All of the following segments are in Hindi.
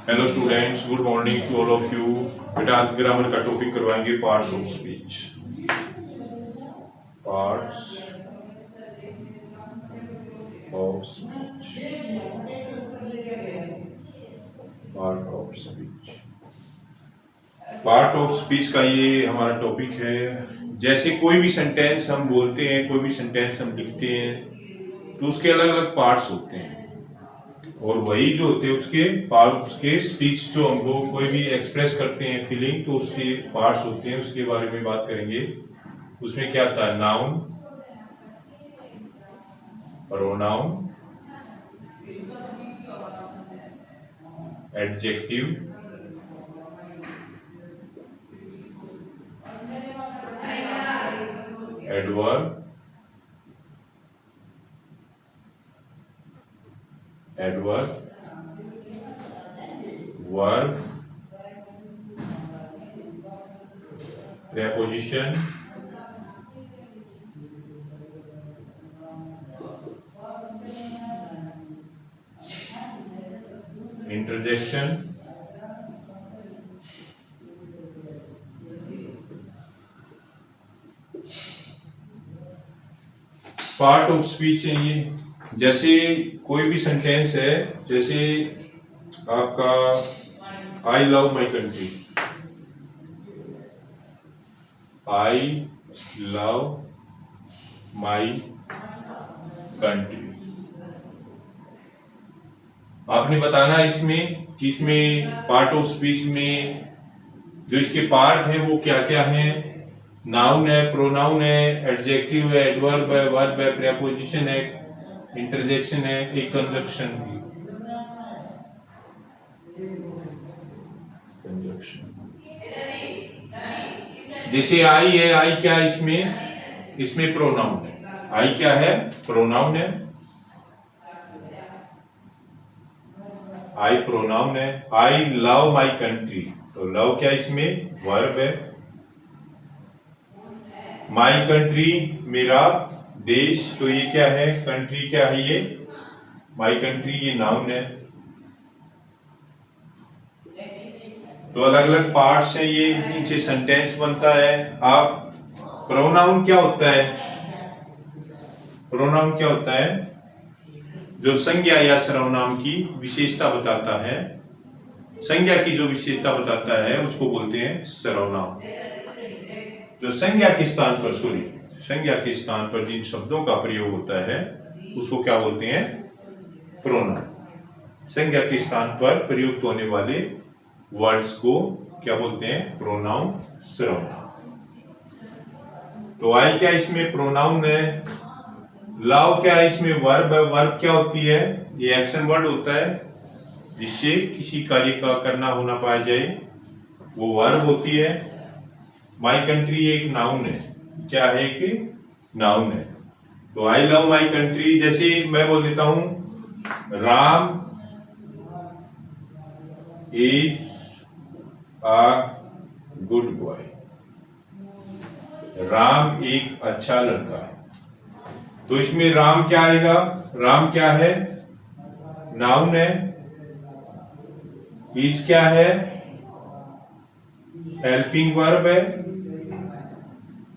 Hello students, good morning to all of you. बेटा आज ग्रामर का टॉपिक करवाएंगे parts of speech. Parts of speech, part of speech. Part of speech का ये हमारा टॉपिक है। जैसे कोई भी सेंटेंस हम बोलते हैं, कोई भी सेंटेंस हम लिखते हैं, तो उसके अलग अलग पार्ट्स होते हैं और वही जो होते हैं उसके पार्ट, उसके स्पीच जो हम लोग कोई भी एक्सप्रेस करते हैं फीलिंग, तो उसके पार्ट्स होते हैं। उसके बारे में बात करेंगे। उसमें क्या आता है? Noun, pronoun, adjective, adverb, verb, preposition, interjection, part of speech है ये। जैसे कोई भी सेंटेंस है, जैसे आपका I love my country, I love my country. आपने बताना इसमें कि इसमें पार्ट ऑफ स्पीच में जो इसके पार्ट है वो क्या क्या है। नाउन है, प्रोनाउन है, एडजेक्टिव है, एडवर्ब है, वर्ब है, प्रीपोजिशन है, इंटरजेक्शन है, एक कंजक्शन भी। जैसे आई है, आई क्या है इसमें प्रोनाउन है। आई क्या है? प्रोनाउन है। आई प्रोनाउन है। आई लव माई कंट्री, तो लव क्या इसमें? वर्ब है। माई कंट्री मेरा देश, तो ये क्या है? कंट्री क्या है ये? माई कंट्री, ये नाउन है। तो अलग अलग पार्ट्स हैं ये, इनसे सेंटेंस बनता है। आप प्रोनाउन क्या होता है? प्रोनाउन क्या होता है? जो संज्ञा या सर्वनाम की विशेषता बताता है, संज्ञा की जो विशेषता बताता है उसको बोलते हैं सर्वनाम। जो संज्ञा के स्थान पर संज्ञा के स्थान पर जिन शब्दों का प्रयोग होता है उसको क्या बोलते हैं? प्रोनाउन। संज्ञा के स्थान पर प्रयुक्त होने वाले वर्ड्स को क्या बोलते हैं? प्रोनाउन, सर्वनाम। तो आई क्या इसमें प्रोनाउन है। लव क्या है इसमें? वर्ब है। वर्ब क्या होती है? ये एक्शन वर्ड होता है जिससे किसी कार्य का करना होना पाया जाए, वो वर्ब होती है। माई कंट्री एक नाउन है। क्या है? एक नाउन है। तो आई लव माई कंट्री, जैसे मैं बोल देता हूं Ram is a good boy. Ram एक अच्छा लड़का है। तो इसमें राम क्या आएगा? राम क्या है? नाउन है। इज क्या है? हेल्पिंग वर्ब है।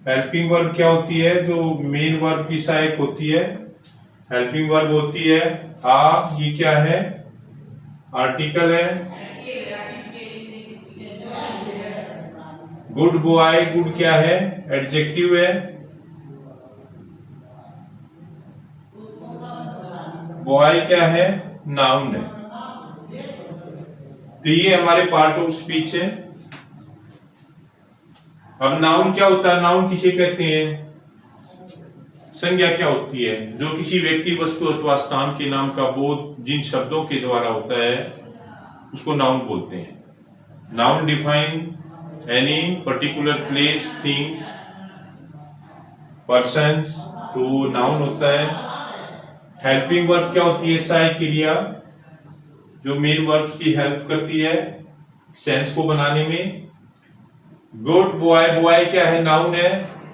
हेल्पिंग वर्ब क्या होती है? जो मेन वर्ब की सहायक होती है, हेल्पिंग वर्ब होती है। ये क्या है? आर्टिकल है। गुड बॉय, गुड क्या है? एडजेक्टिव है। बॉय क्या है? नाउन है। तो ये हमारे पार्ट ऑफ स्पीच है। अब नाउन क्या होता है? नाउन किसे कहते हैं? संज्ञा क्या होती है? जो किसी व्यक्ति, वस्तु अथवा स्थान के नाम का बोध जिन शब्दों के द्वारा होता है उसको नाउन बोलते हैं। Noun define any particular place, things, persons, तो नाउन होता है। हेल्पिंग वर्ब क्या होती है? सहायक क्रिया जो मेन वर्ब की हेल्प करती है सेंस को बनाने में। गुड बॉय, बॉय क्या है? नाउन है।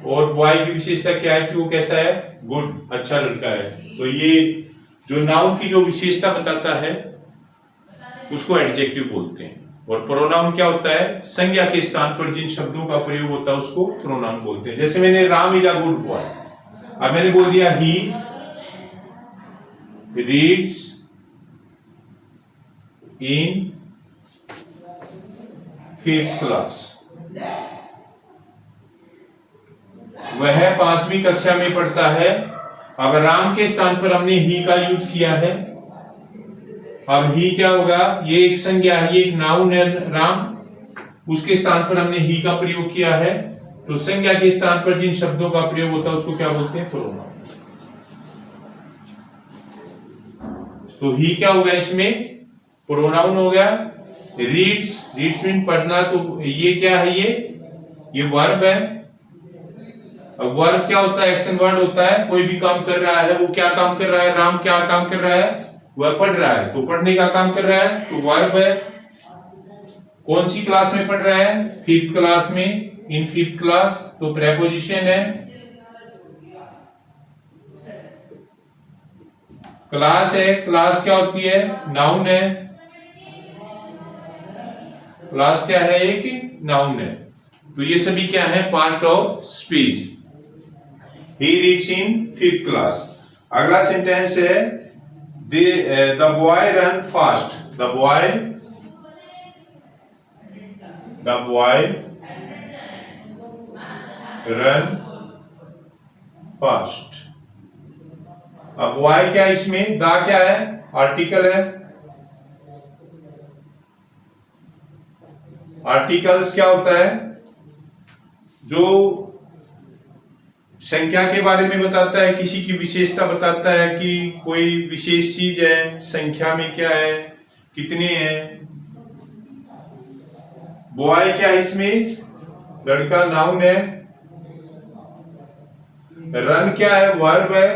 और बॉय की विशेषता क्या है कि वो कैसा है? गुड, अच्छा लड़का है। तो ये जो नाउन की जो विशेषता बताता है उसको एडजेक्टिव बोलते हैं। और प्रोनाउन क्या होता है, संज्ञा के स्थान पर जिन शब्दों का प्रयोग होता है उसको प्रोनाउन बोलते हैं। जैसे मैंने Ram is a good boy, अब मैंने बोल दिया he reads in 5th class, वह 5वीं कक्षा में पढ़ता है। अब राम के स्थान पर हमने ही का यूज किया है। अब ही क्या होगा, ये एक संज्ञा है, ये एक नाउन है राम, उसके स्थान पर हमने ही का प्रयोग किया है। तो संज्ञा के स्थान पर जिन शब्दों का प्रयोग होता है उसको क्या बोलते हैं, प्रोनाउन। तो ही क्या होगा, इसमें प्रोनाउन हो गया। रीड्स, रीड्स मीन पढ़ना, तो ये क्या है, ये वर्ब है। अब वर्ब क्या होता है, एक्शन वर्ड होता है। कोई भी काम कर रहा है, वो क्या काम कर रहा है, राम क्या काम कर रहा है, वह पढ़ रहा है, तो पढ़ने का काम कर रहा है, तो वर्ब है। कौन सी क्लास में पढ़ रहा है, 5th क्लास में, इन 5th क्लास, तो प्रेपोजिशन है। क्लास है, क्लास क्या होती है, नाउन है। क्लास क्या है, एक नाउन है। तो ये सभी क्या है, part of speech. He reads in 5th class। अगला सेंटेंस है the boy run fast। The boy run fast। अब boy क्या, इसमें दा क्या है, आर्टिकल है। आर्टिकल्स क्या होता है, जो संख्या के बारे में बताता है, किसी की विशेषता बताता है कि कोई विशेष चीज है, संख्या में क्या है, कितने हैं। बॉय क्या है, इसमें लड़का नाउन है। रन क्या है, वर्ब है।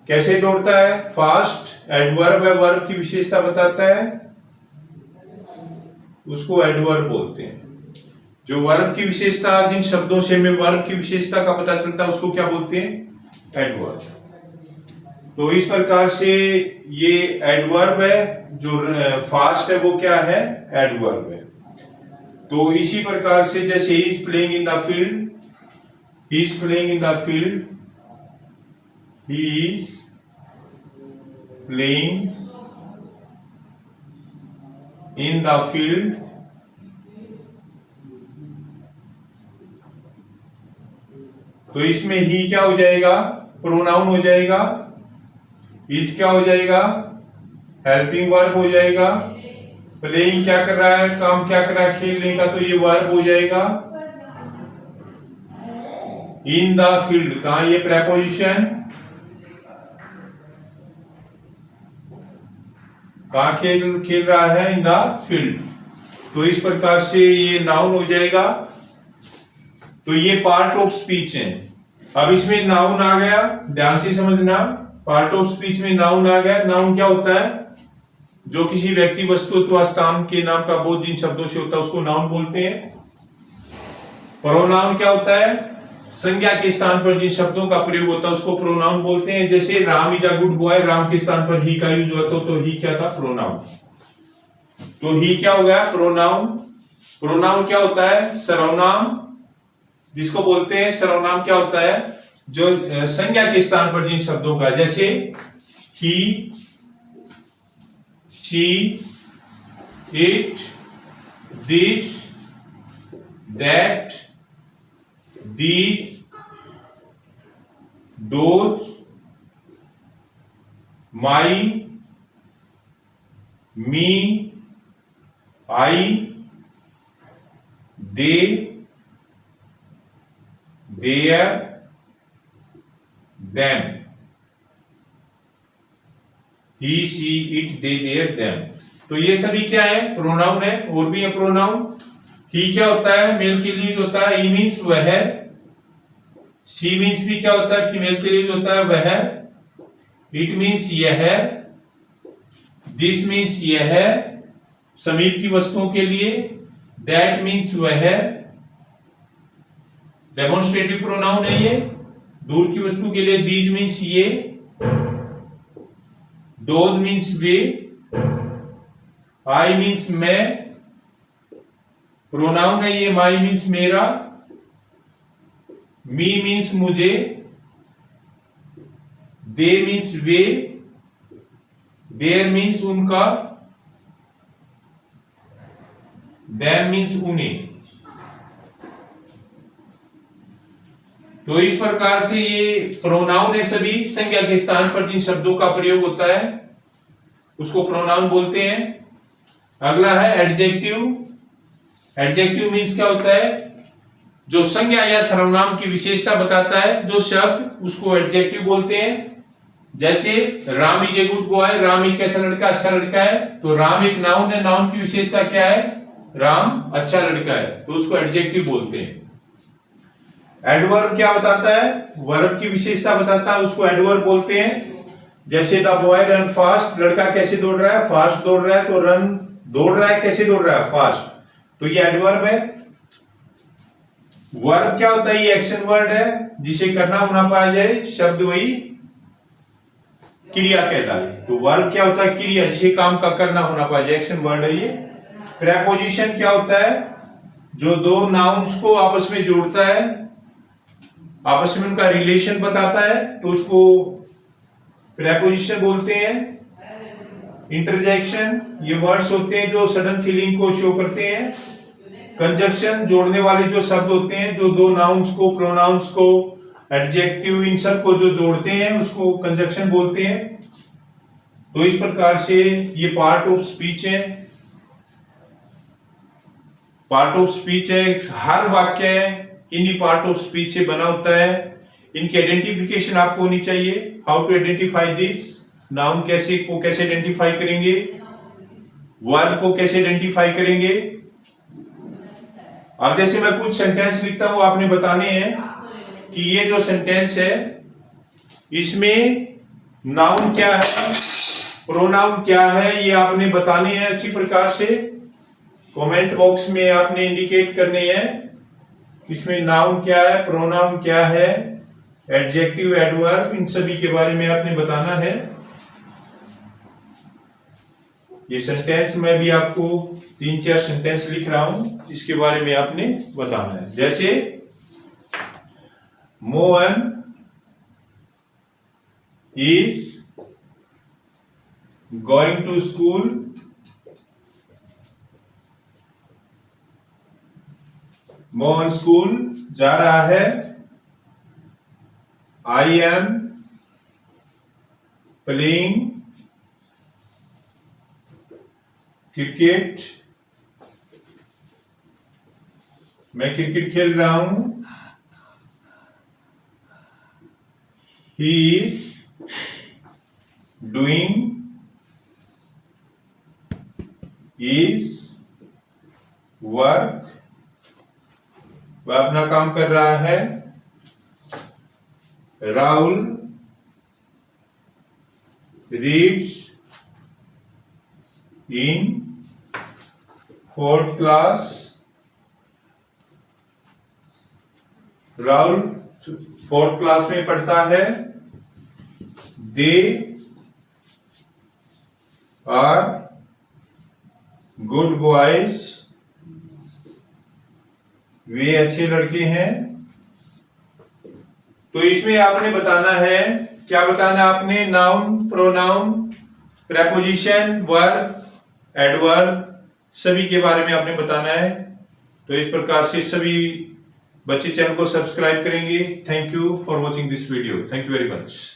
कैसे दौड़ता है, फास्ट, एडवर्ब है, वर्ब की विशेषता बताता है, उसको एडवर्ब बोलते हैं। जो वर्ब की विशेषता, जिन शब्दों से हमें वर्ब की विशेषता का पता चलता है उसको क्या बोलते हैं, एडवर्ब। तो इस प्रकार से ये एडवर्ब है, जो फास्ट है वो क्या है, एडवर्ब है। तो इसी प्रकार से जैसे he is playing in the field, he is playing in the field, he is playing in the field, तो इसमें ही क्या हो जाएगा, प्रोनाउन हो जाएगा। इज क्या हो जाएगा, हेल्पिंग वर्ब हो जाएगा। प्लेइंग क्या कर रहा है, काम क्या कर रहा है, खेलने का, तो ये वर्ब हो जाएगा। इन द फील्ड, कहा ये प्रेपोजिशन, कहा खेल रहा है, इन द फील्ड। तो इस प्रकार से ये नाउन हो जाएगा। तो ये पार्ट ऑफ स्पीच है। अब इसमें नाउन आ गया, ध्यान से समझना, पार्ट ऑफ स्पीच में नाउन आ गया। नाउन क्या होता है, जो किसी व्यक्ति, वस्तु अथवा स्थान के नाम का बोध जिन शब्दों से होता है उसको नाउन बोलते हैं। प्रोनाउन क्या होता है, संज्ञा के स्थान पर जिन शब्दों का प्रयोग होता है उसको प्रोनाउन बोलते हैं। जैसे Ram is a good boy, Ram के स्थान पर ही का यूज होता तो ही क्या था, प्रोनाउन। तो ही क्या हो गया, प्रोनाउन। प्रोनाउन क्या होता है, सर्वनाम, जिसको बोलते हैं सर्वनाम। क्या होता है, जो संज्ञा के स्थान पर जिन शब्दों का, जैसे he, she, it, this, that, these, those, my, me, I, they, their, them, he, she, it, they, their, them। तो ये सभी क्या है, प्रोनाउन है। और भी है प्रोनाउन। ही क्या होता है, मेल के लिए होता है, ई मीन्स वह। शी मीन्स भी क्या होता है, फीमेल के लिए होता है वह। इट मीन्स यह। दिस मीन्स यह, समीप की वस्तुओं के लिए। दैट मीन्स वह, डेमोन्स्ट्रेटिव प्रोनाउन है ये, दूर की वस्तु के लिए। दीज मीन्स ये, दोज मीन्स वे, आई मीन्स मैं, प्रोनाउन है ये, माई मीन्स मेरा, मी मीन्स मुझे, दे मीन्स वे, देयर मीन्स उनका, देम मीन्स उन्हें। तो इस प्रकार से ये प्रोनाउन है, सभी संज्ञा के स्थान पर जिन शब्दों का प्रयोग होता है उसको प्रोनाउन बोलते हैं। अगला है एडजेक्टिव। एडजेक्टिव मीन्स क्या होता है, जो संज्ञा या सर्वनाम की विशेषता बताता है जो शब्द, उसको एडजेक्टिव बोलते हैं। जैसे Ram is a good boy, Ram एक कैसा लड़का, अच्छा लड़का है। तो राम एक नाउन है, नाउन की विशेषता क्या है, राम अच्छा लड़का है, तो उसको एडजेक्टिव बोलते हैं। एडवर्ब क्या बताता है, वर्ब की विशेषता बताता है, उसको एडवर्ब बोलते हैं। जैसे द बॉय रन फास्ट, लड़का कैसे दौड़ रहा है, फास्ट दौड़ रहा है। तो रन दौड़ रहा है, कैसे दौड़ रहा है, फास्ट, तो ये एडवर्ब है। वर्ब क्या होता है, ये एक्शन वर्ड है, जिसे करना होना पाया जाए, शब्द वही क्रिया कहता है। तो वर्ब क्या होता है, क्रिया, जिसे काम का करना होना पाया जाए, एक्शन वर्ड है ये। प्रेपोजिशन क्या होता है, जो दो नाउन्स को आपस में जोड़ता है, आपस में उनका रिलेशन बताता है, तो उसको प्रेपोजिशन बोलते हैं। इंटरजेक्शन, ये वर्ड्स होते हैं जो सडन फीलिंग को शो करते हैं। कंजक्शन, जोड़ने वाले जो शब्द होते हैं, जो दो नाउन्स को, प्रोनाउंस को, एडजेक्टिव, इन सब को जो जोड़ते हैं उसको कंजक्शन बोलते हैं। तो इस प्रकार से ये पार्ट ऑफ स्पीच है। पार्ट ऑफ स्पीच है, हर वाक्य इन्हीं पार्ट ऑफ स्पीच से बना होता है। इनकी आइडेंटिफिकेशन आपको होनी चाहिए। How to identify this, noun कैसे को कैसे आइडेंटिफाई करेंगे, वर्ब को कैसे आइडेंटिफाई करेंगे। अब जैसे मैं कुछ सेंटेंस लिखता हूं, आपने बताने हैं कि ये जो सेंटेंस है इसमें नाउन क्या है, प्रोनाउन क्या है, ये आपने बताने हैं अच्छी प्रकार से। कमेंट बॉक्स में आपने इंडिकेट करने हैं इसमें नाउन क्या है, प्रोनाउन क्या है, एडजेक्टिव, एडवर्ब, इन सभी के बारे में आपने बताना है। ये सेंटेंस मैं भी आपको 3-4 सेंटेंस लिख रहा हूं, इसके बारे में आपने बताना है। जैसे Mohan is going to school, Mohan school जा रहा है। आई एम प्लेइंग क्रिकेट, मैं क्रिकेट खेल रहा हूं। He is doing is work, वह अपना काम कर रहा है। Rahul reads in 4th class, Rahul 4th class में पढ़ता है। दे आर गुड बॉयज, वे अच्छे लड़के हैं। तो इसमें आपने बताना है, क्या बताना है आपने, noun, pronoun, preposition, verb, adverb, सभी के बारे में आपने बताना है। तो इस प्रकार से सभी बच्चे चैनल को सब्सक्राइब करेंगे। Thank you for watching this video, thank you very much.